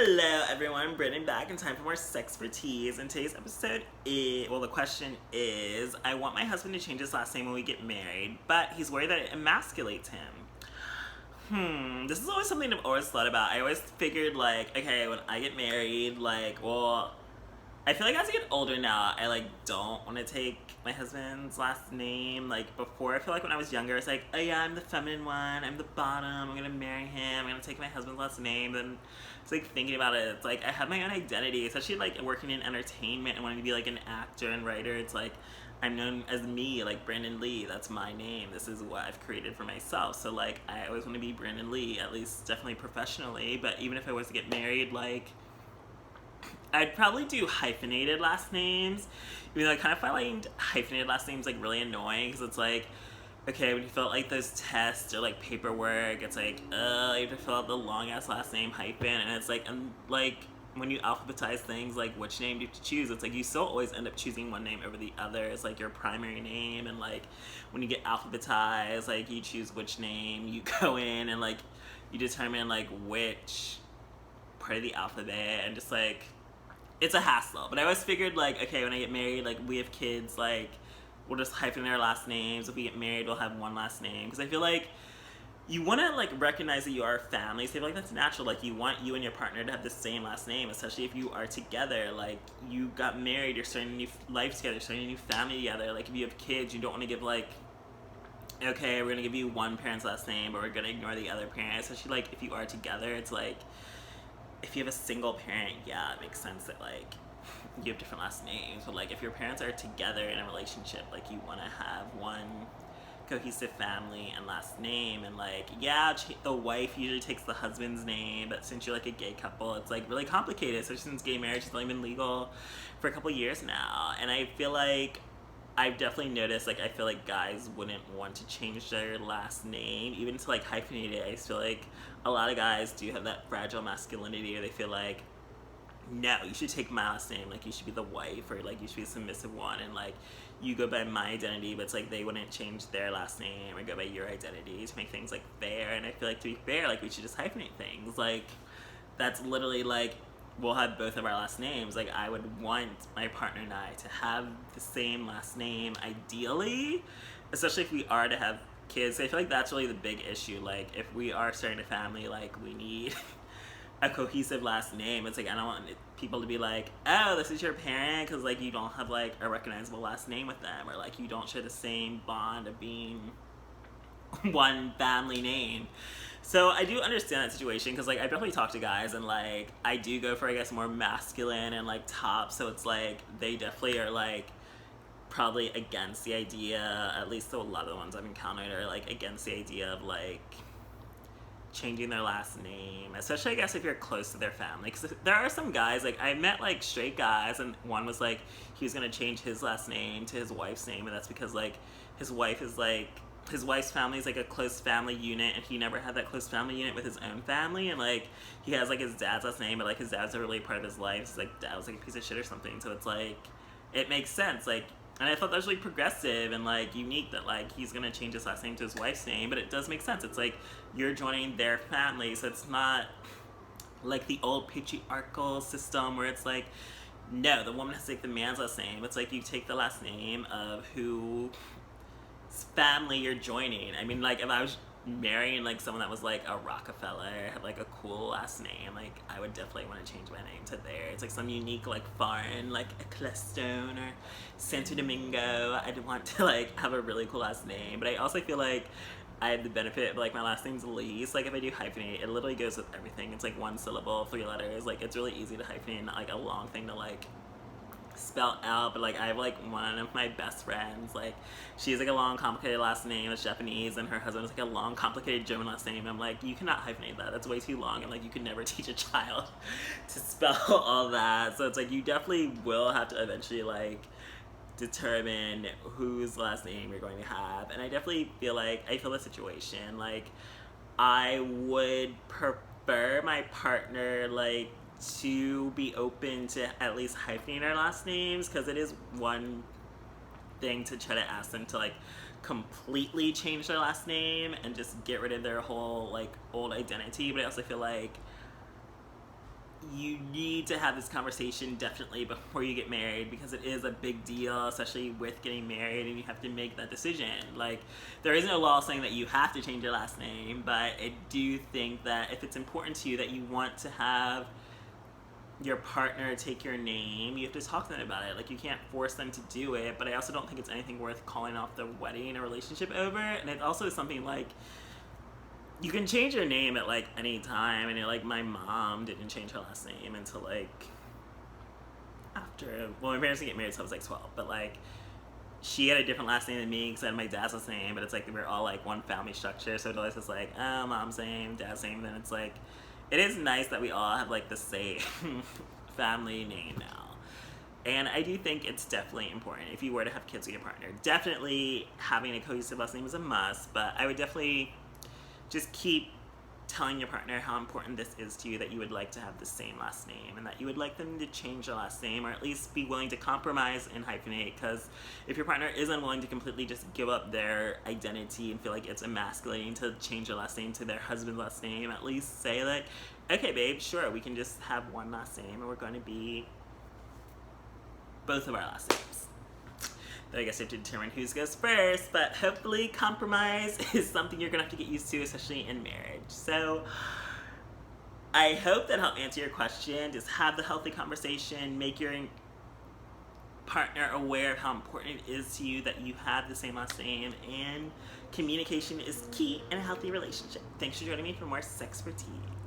Hello everyone, Brittany back in time for more SexxxPerTease. And today's episode is, well, the question is, I want my husband to change his last name when we get married, but he's worried that it emasculates him. This is always something I've always thought about. I always figured, like, okay, when I get married, like, well, I feel like as I get older now, I, like, don't want to take my husband's last name. Like, before, I feel like when I was younger, it's like, oh yeah, I'm the feminine one, I'm the bottom, I'm gonna marry him, I'm gonna take my husband's last name. Then it's like, thinking about it, it's like, I have my own identity, especially, like, working in entertainment and wanting to be, like, an actor and writer. It's like, I'm known as me, like, Brandon Lee, that's my name, this is what I've created for myself. So, like, I always want to be Brandon Lee, at least definitely professionally. But even if I was to get married, like, I'd probably do hyphenated last names. Even though I kind of find hyphenated last names like really annoying, because it's like, okay, when you fill out like those tests or like paperwork, it's like, you have to fill out the long ass last name hyphen, and it's like, when you alphabetize things, like which name do you have to choose? It's like you still always end up choosing one name over the other. It's like your primary name, and like when you get alphabetized, like you choose which name you go in, and like you determine like which part of the alphabet, and just like, it's a hassle. But I always figured, like, okay, when I get married, like, we have kids, like, we'll just hyphenate our last names. If we get married, we'll have one last name. Because I feel like you want to, like, recognize that you are a family. So I feel like that's natural. Like, you want you and your partner to have the same last name, especially if you are together. Like, you got married, you're starting a new life together, you're starting a new family together. Like, if you have kids, you don't want to give, like, okay, we're going to give you one parent's last name, but we're going to ignore the other parent. Especially, like, if you are together, it's like, if you have a single parent, yeah, it makes sense that, like, you have different last names. But, like, if your parents are together in a relationship, like, you want to have one cohesive family and last name. And, like, yeah, the wife usually takes the husband's name, but since you're, like, a gay couple, it's, like, really complicated. So since gay marriage has only been legal for a couple years now. And I feel like I've definitely noticed, like, I feel like guys wouldn't want to change their last name, even to, like, hyphenate it. I just feel like a lot of guys do have that fragile masculinity, or they feel like, no, you should take my last name, like, you should be the wife, or, like, you should be the submissive one, and, like, you go by my identity, but it's like they wouldn't change their last name or go by your identity to make things, like, fair. And I feel like, to be fair, like, we should just hyphenate things. Like, that's literally, like, we'll have both of our last names. Like, I would want my partner and I to have the same last name, ideally, especially if we are to have kids. I feel like that's really the big issue. Like, if we are starting a family, like, we need a cohesive last name. It's like, I don't want people to be like, oh, this is your parent, because, like, you don't have, like, a recognizable last name with them, or, like, you don't share the same bond of being one family name. So I do understand that situation, because, like, I definitely talk to guys, and, like, I do go for, I guess, more masculine and, like, top. So it's like they definitely are, like, probably against the idea, at least a lot of the ones I've encountered are, like, against the idea of, like, changing their last name, especially, I guess, if you're close to their family. Because there are some guys, like, I met, like, straight guys, and one was like, he was gonna change his last name to his wife's name, and that's because, like, his wife is, like, his wife's family is, like, a close family unit, and he never had that close family unit with his own family. And, like, he has, like, his dad's last name, but, like, his dad's a really part of his life. So, like, dad was, like, a piece of shit or something. So it's like, it makes sense. Like, and I thought that was really progressive and, like, unique that, like, he's gonna change his last name to his wife's name. But it does make sense. It's like, you're joining their family, so it's not like the old patriarchal system where it's like, no, the woman has to take the man's last name. It's like, you take the last name of whose family you're joining. I mean, like, if I was marrying, like, someone that was, like, a Rockefeller, had, like, a cool last name, like, I would definitely want to change my name to theirs. It's like some unique, like, foreign, like, a Clestone or Santo Domingo. I'd want to, like, have a really cool last name. But I also feel like I have the benefit of, like, my last name's Lee. So, like, if I do hyphenate, it literally goes with everything. It's, like, one syllable, 3 letters. Like, it's really easy to hyphenate, not, like, a long thing to, like, spell out. But, like, I have, like, one of my best friends, like, she's, like, a long complicated last name, it's Japanese, and her husband is, like, a long complicated German last name. And I'm like, you cannot hyphenate that, that's way too long, and, like, you could never teach a child to spell all that. So it's like, you definitely will have to eventually, like, determine whose last name you're going to have. And I definitely feel like, I feel the situation, like, I would prefer my partner, like, to be open to at least hyphenating our last names, because it is one thing to try to ask them to, like, completely change their last name and just get rid of their whole, like, old identity. But I also feel like you need to have this conversation definitely before you get married, because it is a big deal, especially with getting married, and you have to make that decision. Like, there isn't a law saying that you have to change your last name, but I do think that if it's important to you that you want to have your partner take your name, you have to talk to them about it. Like, you can't force them to do it, but I also don't think it's anything worth calling off the wedding or relationship over. And it also is something like, you can change your name at like any time, and like my mom didn't change her last name until like after, well, my parents didn't get married until I was like 12, but like she had a different last name than me because I had my dad's last name, but it's like we're all like one family structure, so it always is like, oh, mom's name, dad's name. Then it's like, it is nice that we all have like the same family name now. And I do think it's definitely important if you were to have kids with your partner. Definitely having a cohesive last name is a must, but I would definitely just keep telling your partner how important this is to you, that you would like to have the same last name, and that you would like them to change their last name, or at least be willing to compromise and hyphenate. Because if your partner is unwilling to completely just give up their identity and feel like it's emasculating to change their last name to their husband's last name, at least say like, okay babe, sure, we can just have one last name and we're going to be both of our last names. I guess you have to determine whose goes first, but hopefully compromise is something you're gonna have to get used to, especially in marriage. So I hope that helped answer your question. Just have the healthy conversation, make your partner aware of how important it is to you that you have the same last name, and communication is key in a healthy relationship. Thanks for joining me for more SexxxPerTease.